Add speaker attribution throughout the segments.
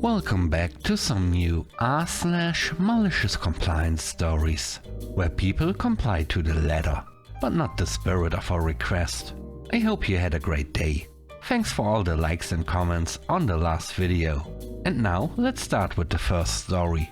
Speaker 1: Welcome back to some new r/malicious compliance stories, where people comply to the letter, but not the spirit of a request. I hope you had a great day. Thanks for all the likes and comments on the last video. And now let's start with the first story.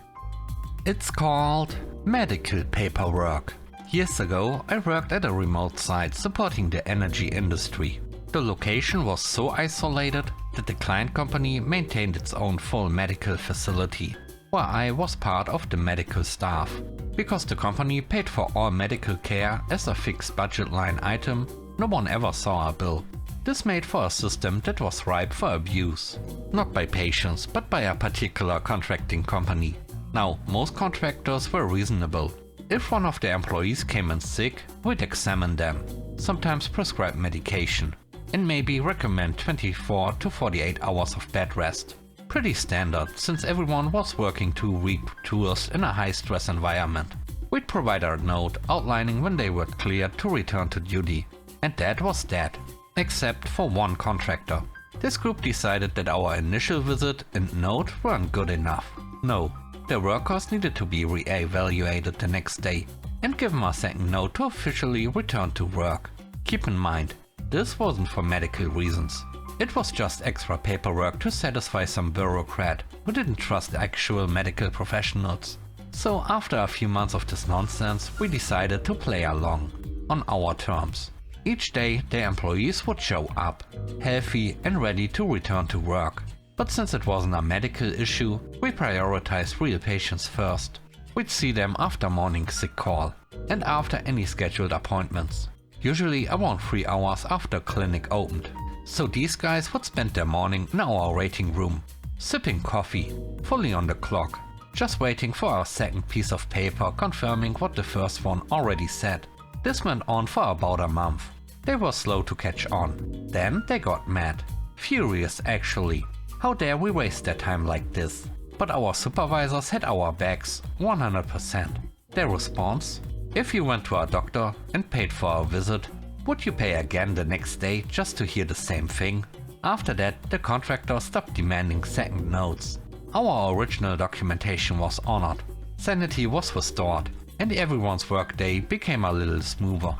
Speaker 1: It's called Medical Paperwork. Years ago, I worked at a remote site supporting the energy industry. The location was so isolated that the client company maintained its own full medical facility, where I was part of the medical staff. Because the company paid for all medical care as a fixed budget line item, no one ever saw a bill. This made for a system that was ripe for abuse. Not by patients, but by a particular contracting company. Now, most contractors were reasonable. If one of the employees came in sick, we'd examine them, sometimes prescribe medication, and maybe recommend 24 to 48 hours of bed rest. Pretty standard, since everyone was working 2 week tours in a high-stress environment. We'd provide a note outlining when they were cleared to return to duty. And that was that, except for one contractor. This group decided that our initial visit and note weren't good enough. No, their workers needed to be re-evaluated the next day and given a second note to officially return to work. Keep in mind, this wasn't for medical reasons. It was just extra paperwork to satisfy some bureaucrat who didn't trust actual medical professionals. So after a few months of this nonsense, we decided to play along, on our terms. Each day, the employees would show up, healthy and ready to return to work. But since it wasn't a medical issue, we prioritized real patients first. We'd see them after morning sick call, and after any scheduled appointments. Usually around 3 hours after clinic opened. So these guys would spend their morning in our waiting room, sipping coffee, fully on the clock, just waiting for our second piece of paper confirming what the first one already said. This went on for about a month. They were slow to catch on. Then they got mad. Furious actually. How dare we waste their time like this? But our supervisors had our backs 100%. Their response? If you went to a doctor and paid for a visit, would you pay again the next day just to hear the same thing? After that, the contractor stopped demanding second notes. Our original documentation was honored, sanity was restored, and everyone's workday became a little smoother.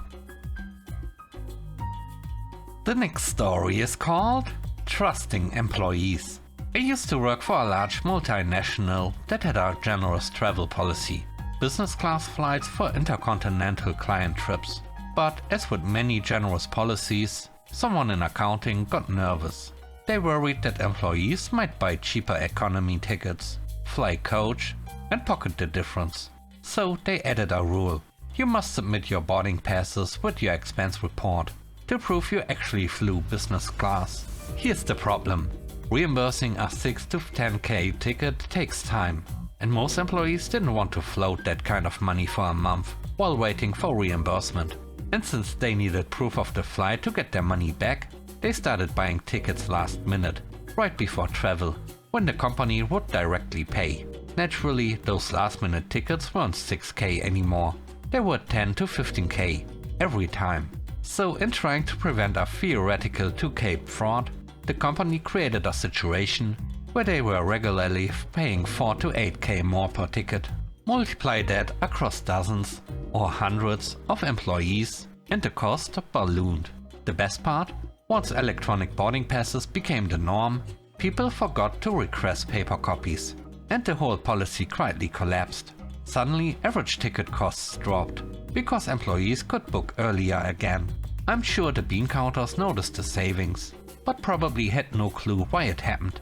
Speaker 1: The next story is called Trusting Employees. I used to work for a large multinational that had a generous travel policy. Business class flights for intercontinental client trips. But as with many generous policies, someone in accounting got nervous. They worried that employees might buy cheaper economy tickets, fly coach, and pocket the difference. So they added a rule. You must submit your boarding passes with your expense report to prove you actually flew business class. Here's the problem. Reimbursing a 6 to 10k ticket takes time. And most employees didn't want to float that kind of money for a month while waiting for reimbursement. And since they needed proof of the flight to get their money back, they started buying tickets last minute, right before travel, when the company would directly pay. Naturally, those last minute tickets weren't 6k anymore. They were 10 to 15k every time. So in trying to prevent a theoretical 2k fraud, the company created a situation where they were regularly paying 4 to 8k more per ticket. Multiply that across dozens or hundreds of employees and the cost ballooned. The best part? Once electronic boarding passes became the norm, people forgot to request paper copies, and the whole policy quietly collapsed. Suddenly, average ticket costs dropped, because employees could book earlier again. I'm sure the bean counters noticed the savings, but probably had no clue why it happened.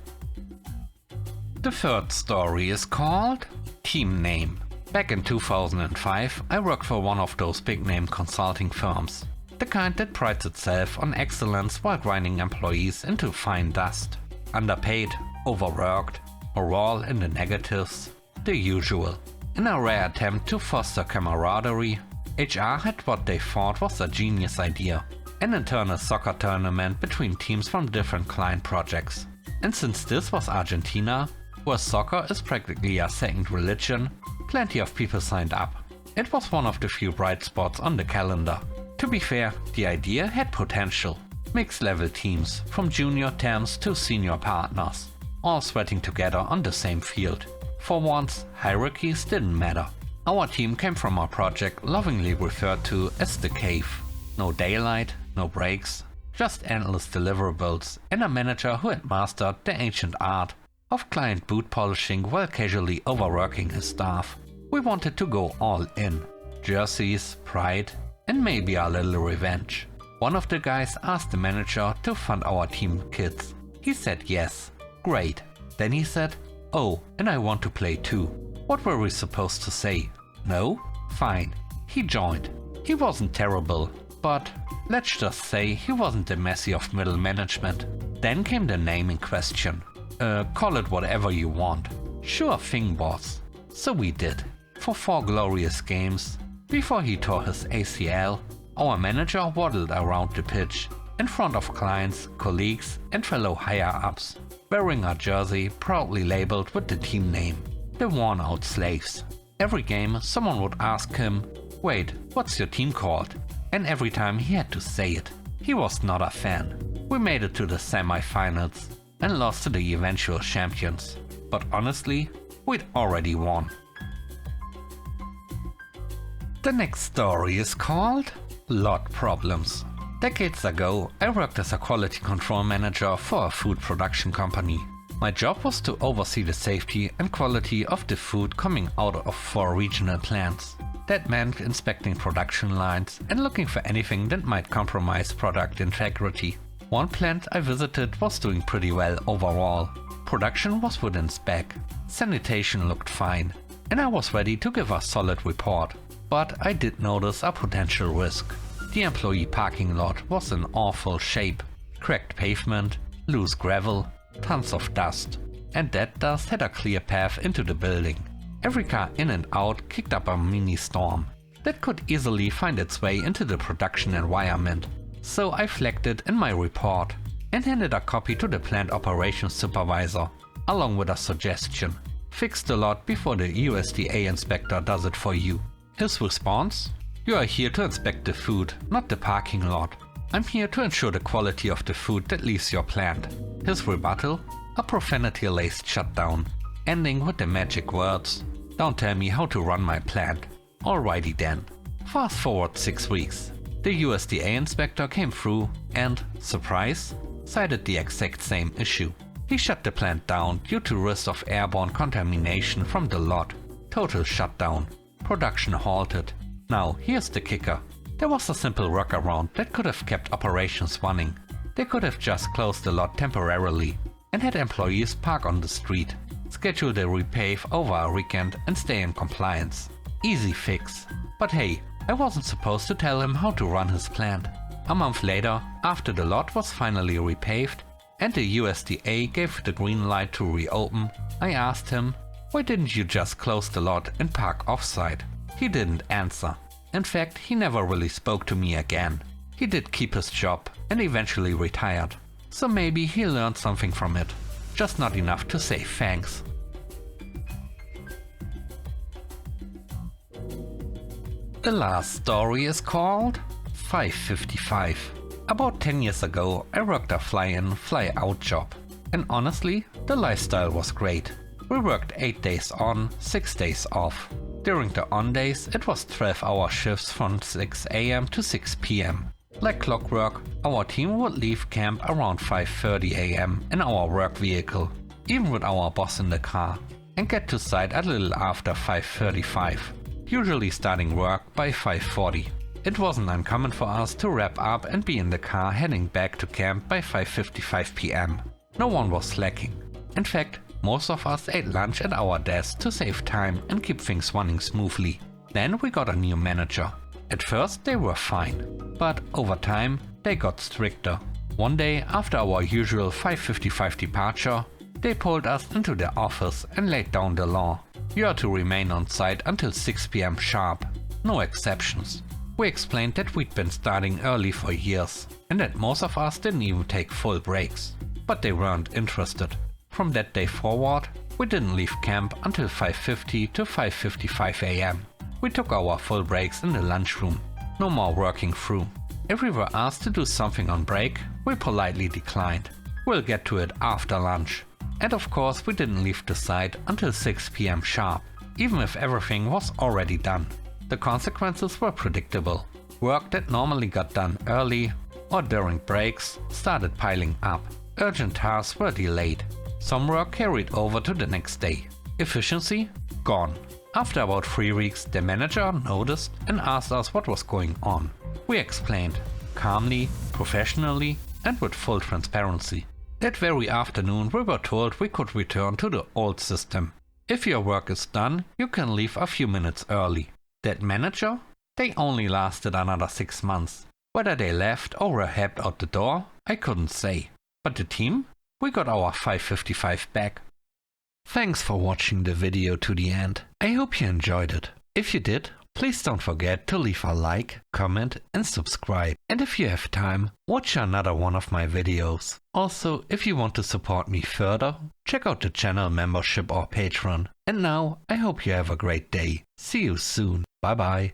Speaker 1: The third story is called Team Name. Back in 2005, I worked for one of those big-name consulting firms. The kind that prides itself on excellence while grinding employees into fine dust. Underpaid, overworked, morale in the negatives, the usual. In a rare attempt to foster camaraderie, HR had what they thought was a genius idea. An internal soccer tournament between teams from different client projects. And since this was Argentina, where soccer is practically a second religion, plenty of people signed up. It was one of the few bright spots on the calendar. To be fair, the idea had potential. Mixed level teams, from junior temps to senior partners. all sweating together on the same field. For once, hierarchies didn't matter. Our team came from our project lovingly referred to as the cave. No daylight, no breaks, just endless deliverables and a manager who had mastered the ancient art of client boot polishing while casually overworking his staff. We wanted to go all in. Jerseys, pride, and maybe a little revenge. One of the guys asked the manager to fund our team kits. He said yes. Great. Then he said, "Oh, and I want to play too." What were we supposed to say? No? Fine. He joined. He wasn't terrible, but let's just say he wasn't the Messi of middle management. Then came the name in question. Call it whatever you want. Sure thing, boss. So we did. For 4 glorious games. Before he tore his ACL, our manager waddled around the pitch, in front of clients, colleagues and fellow higher-ups, wearing a jersey proudly labeled with the team name, the Worn-Out Slaves. Every game someone would ask him, "Wait, what's your team called?" And every time he had to say it. He was not a fan. We made it to the semi-finals and lost to the eventual champions. But honestly, we'd already won. The next story is called Lot Problems. Decades ago, I worked as a quality control manager for a food production company. My job was to oversee the safety and quality of the food coming out of 4 regional plants. That meant inspecting production lines and looking for anything that might compromise product integrity. One plant I visited was doing pretty well overall. Production was within spec, sanitation looked fine, and I was ready to give a solid report. But I did notice a potential risk. The employee parking lot was in awful shape. Cracked pavement, loose gravel, tons of dust. And that dust had a clear path into the building. Every car in and out kicked up a mini storm that could easily find its way into the production environment. So I flagged it in my report and handed a copy to the plant operations supervisor, along with a suggestion. Fix the lot before the USDA inspector does it for you. His response? "You are here to inspect the food, not the parking lot. I'm here to ensure the quality of the food that leaves your plant." His rebuttal? A profanity-laced shutdown, ending with the magic words, "Don't tell me how to run my plant." Alrighty then. Fast forward 6 weeks. The USDA inspector came through and, surprise, cited the exact same issue. He shut the plant down due to risk of airborne contamination from the lot. Total shutdown. Production halted. Now, here's the kicker. There was a simple workaround that could have kept operations running. They could have just closed the lot temporarily and had employees park on the street, schedule the repave over a weekend and stay in compliance. Easy fix. But hey, I wasn't supposed to tell him how to run his plant. A month later, after the lot was finally repaved and the USDA gave the green light to reopen, I asked him, "Why didn't you just close the lot and park offsite?" He didn't answer. In fact, he never really spoke to me again. He did keep his job and eventually retired. So maybe he learned something from it. Just not enough to say thanks. The last story is called 555. About 10 years ago, I worked a fly-in, fly-out job. And honestly, the lifestyle was great. We worked 8 days on, 6 days off. During the on days, it was 12-hour shifts from 6 AM to 6 PM. Like clockwork, our team would leave camp around 5:30 AM in our work vehicle, even with our boss in the car, and get to site a little after 5:35, usually starting work by 5:40. It wasn't uncommon for us to wrap up and be in the car heading back to camp by 5:55 PM. No one was slacking. In fact, most of us ate lunch at our desk to save time and keep things running smoothly. Then we got a new manager. At first they were fine, but over time they got stricter. One day after our usual 5:55 departure, they pulled us into their office and laid down the law. You are to remain on site until 6 PM sharp, no exceptions. We explained that we'd been starting early for years and that most of us didn't even take full breaks, but they weren't interested. From that day forward, we didn't leave camp until 5:50 to 5:55 AM. We took our full breaks in the lunchroom. No more working through. If we were asked to do something on break, we politely declined. We'll get to it after lunch. And of course we didn't leave the site until 6 PM sharp, even if everything was already done. The consequences were predictable. Work that normally got done early or during breaks started piling up. Urgent tasks were delayed. Some work carried over to the next day. Efficiency? Gone. After about 3 weeks, the manager noticed and asked us what was going on. We explained, calmly, professionally, and with full transparency. That very afternoon we were told we could return to the old system. If your work is done, you can leave a few minutes early. That manager? They only lasted another 6 months. Whether they left or were helped out the door, I couldn't say. But the team? We got our 555 back. Thanks for watching the video to the end. I hope you enjoyed it. If you did, please don't forget to leave a like, comment and subscribe. And if you have time, watch another one of my videos. Also, if you want to support me further, check out the channel membership or Patreon. And now, I hope you have a great day. See you soon. Bye bye.